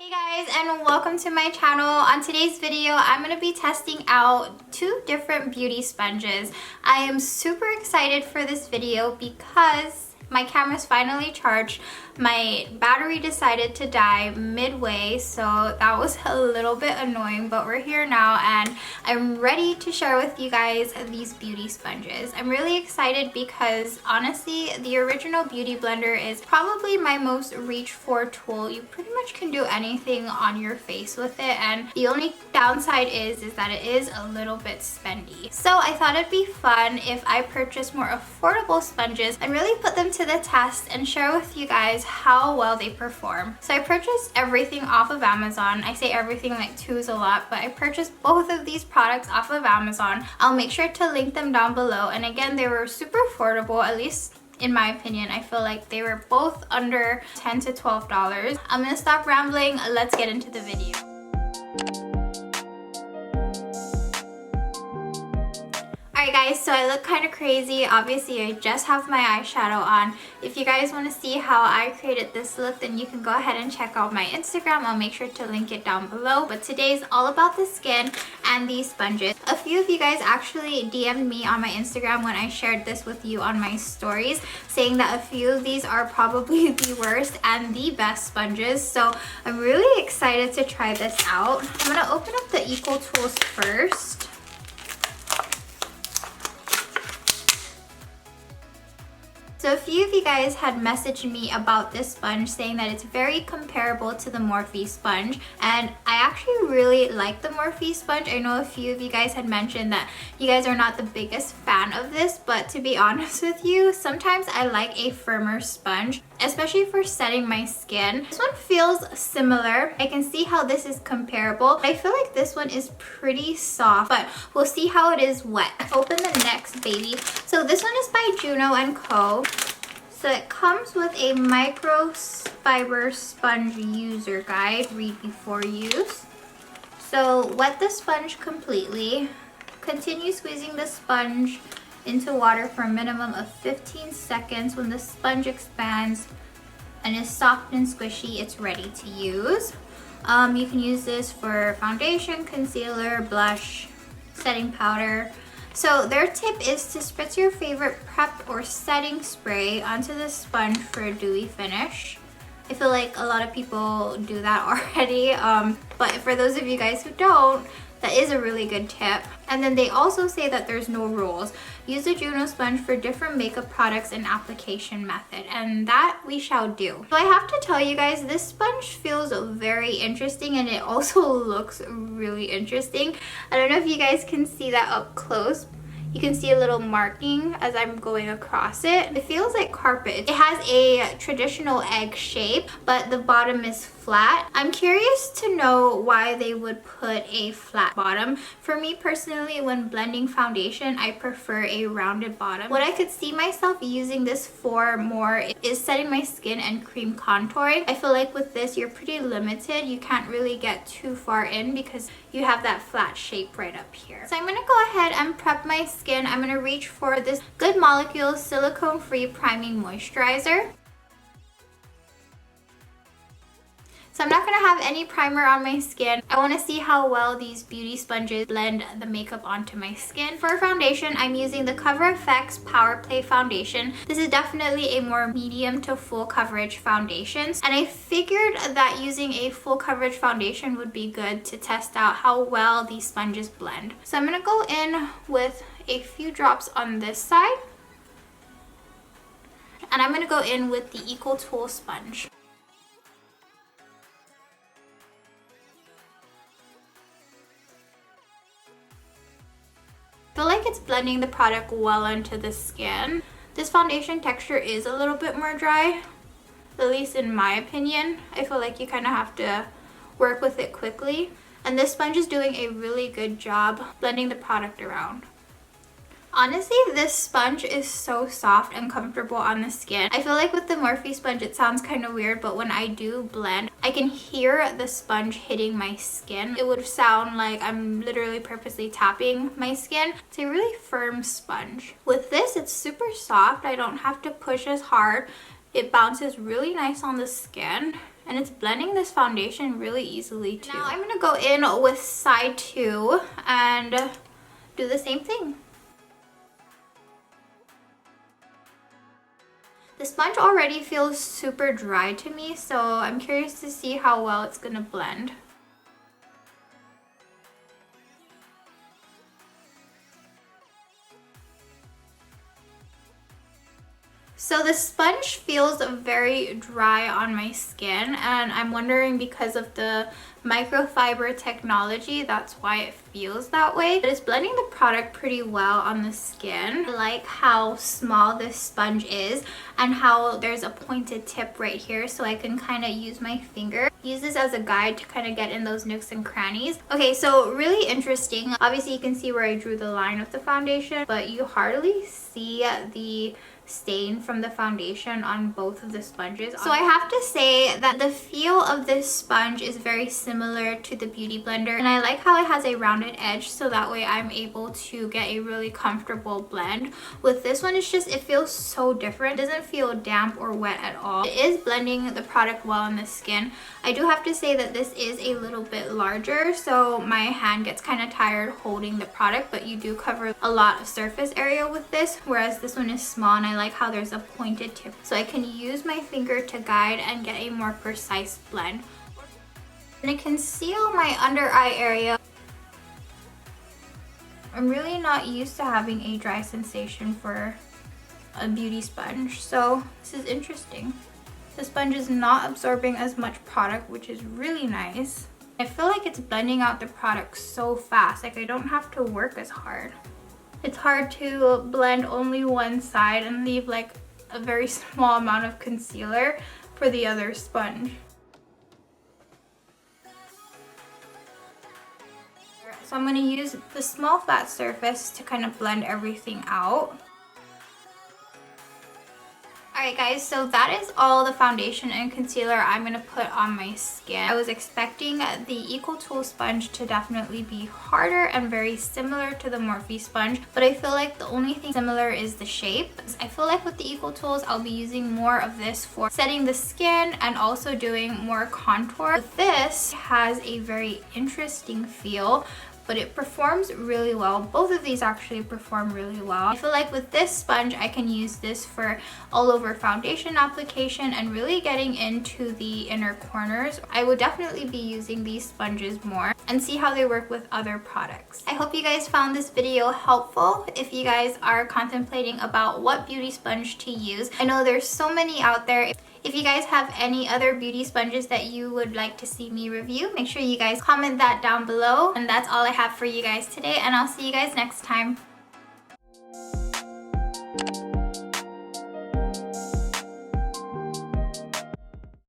Hey guys, and welcome to my channel. On today's video, I'm going to be testing out two different beauty sponges. I am super excited for this video because my camera's finally charged. My battery decided to die midway, so that was a little bit annoying, but we're here now and I'm ready to share with you guys these beauty sponges. I'm really excited because honestly, the original Beauty Blender is probably my most reach for tool. You pretty much can do anything on your face with it, and the only downside is that it is a little bit spendy. So I thought it'd be fun if I purchased more affordable sponges and really put them to the test and share with you guys how well they perform. So I purchased everything off of Amazon. I say everything like two is a lot, but I purchased both of these products off of Amazon. I'll make sure to link them down below, and again, they were super affordable, at least in my opinion. I feel like they were both under $10 to $12. I'm gonna stop rambling, let's get into the video. Alright guys, so I look kind of crazy. Obviously, I just have my eyeshadow on. If you guys want to see how I created this look, then you can go ahead and check out my Instagram. I'll make sure to link it down below. But today's all about the skin and these sponges. A few of you guys actually DM'd me on my Instagram when I shared this with you on my stories, saying that a few of these are probably the worst and the best sponges. So I'm really excited to try this out. I'm going to open up the Eco Tools first. So a few of you guys had messaged me about this sponge, saying that it's very comparable to the Morphe sponge, and I actually really like the Morphe sponge. I know a few of you guys had mentioned that you guys are not the biggest fan of this, but to be honest with you, sometimes I like a firmer sponge, especially for setting my skin. This one feels similar. I can see how this is comparable. I feel like this one is pretty soft, but we'll see how it is wet. Open the next baby. So this one is by Juno and Co. So it comes with a microfiber sponge user guide, read before use. So wet the sponge completely. Continue squeezing the sponge into water for a minimum of 15 seconds. When the sponge expands and is soft and squishy, it's ready to use. You can use this for foundation, concealer, blush, setting powder. So their tip is to spritz your favorite prep or setting spray onto the sponge for a dewy finish. I feel like a lot of people do that already, but for those of you guys who don't, that is a really good tip. And then they also say that there's no rules. Use a Juno sponge for different makeup products and application method, and that we shall do. So I have to tell you guys, this sponge feels very interesting, and it also looks really interesting. I don't know if you guys can see that up close. You can see a little marking as I'm going across it. It feels like carpet. It has a traditional egg shape, but the bottom is flat. I'm curious to know why they would put a flat bottom. For me personally, when blending foundation, I prefer a rounded bottom. What I could see myself using this for more is setting my skin and cream contouring. I feel like with this, you're pretty limited. You can't really get too far in because you have that flat shape right up here. So I'm gonna go ahead and prep my skin. I'm gonna reach for this Good Molecules silicone-free priming moisturizer. So I'm not going to have any primer on my skin. I want to see how well these beauty sponges blend the makeup onto my skin. For foundation, I'm using the Cover FX Power Play Foundation. This is definitely a more medium to full coverage foundation. And I figured that using a full coverage foundation would be good to test out how well these sponges blend. So I'm going to go in with a few drops on this side. And I'm going to go in with the Eco Tool sponge. I feel like it's blending the product well into the skin. This foundation texture is a little bit more dry, at least in my opinion. I feel like you kind of have to work with it quickly. And this sponge is doing a really good job blending the product around. Honestly, this sponge is so soft and comfortable on the skin. I feel like with the Morphe sponge, it sounds kind of weird, but when I do blend, I can hear the sponge hitting my skin. It would sound like I'm literally purposely tapping my skin. It's a really firm sponge. With this, it's super soft. I don't have to push as hard. It bounces really nice on the skin. And it's blending this foundation really easily too. Now I'm gonna go in with side 2 and do the same thing. The sponge already feels super dry to me, so I'm curious to see how well it's gonna blend. So the sponge feels very dry on my skin, and I'm wondering because of the microfiber technology, that's why it feels that way. But it's blending the product pretty well on the skin. I like how small this sponge is and how there's a pointed tip right here, so I can kind of use my finger. Use this as a guide to kind of get in those nooks and crannies. Okay, so really interesting. Obviously you can see where I drew the line of the foundation, but you hardly see the stain from the foundation on both of the sponges. So I have to say that the feel of this sponge is very similar to the Beauty Blender, and I like how it has a rounded edge, so that way I'm able to get a really comfortable blend. With this one, it's just, it feels so different. It doesn't feel damp or wet at all. It is blending the product well on the skin. I do have to say that this is a little bit larger, so my hand gets kind of tired holding the product, but you do cover a lot of surface area with this, whereas this one is small, and I like how there's a pointed tip, so I can use my finger to guide and get a more precise blend. And to conceal my under eye area, I'm really not used to having a dry sensation for a beauty sponge, so this is interesting. The sponge is not absorbing as much product, which is really nice. I feel like it's blending out the product so fast, like I don't have to work as hard. It's hard to blend only one side and leave like a very small amount of concealer for the other sponge. So I'm going to use the small flat surface to kind of blend everything out. Alright guys, so that is all the foundation and concealer I'm going to put on my skin. I was expecting the EcoTool sponge to definitely be harder and very similar to the Morphe sponge, but I feel like the only thing similar is the shape. I feel like with the EcoTools, I'll be using more of this for setting the skin and also doing more contour. But this has a very interesting feel, but it performs really well. Both of these actually perform really well. I feel like with this sponge, I can use this for all over foundation application and really getting into the inner corners. I would definitely be using these sponges more and see how they work with other products. I hope you guys found this video helpful. If you guys are contemplating about what beauty sponge to use, I know there's so many out there. If you guys have any other beauty sponges that you would like to see me review, make sure you guys comment that down below. And that's all I have for you guys today, and I'll see you guys next time.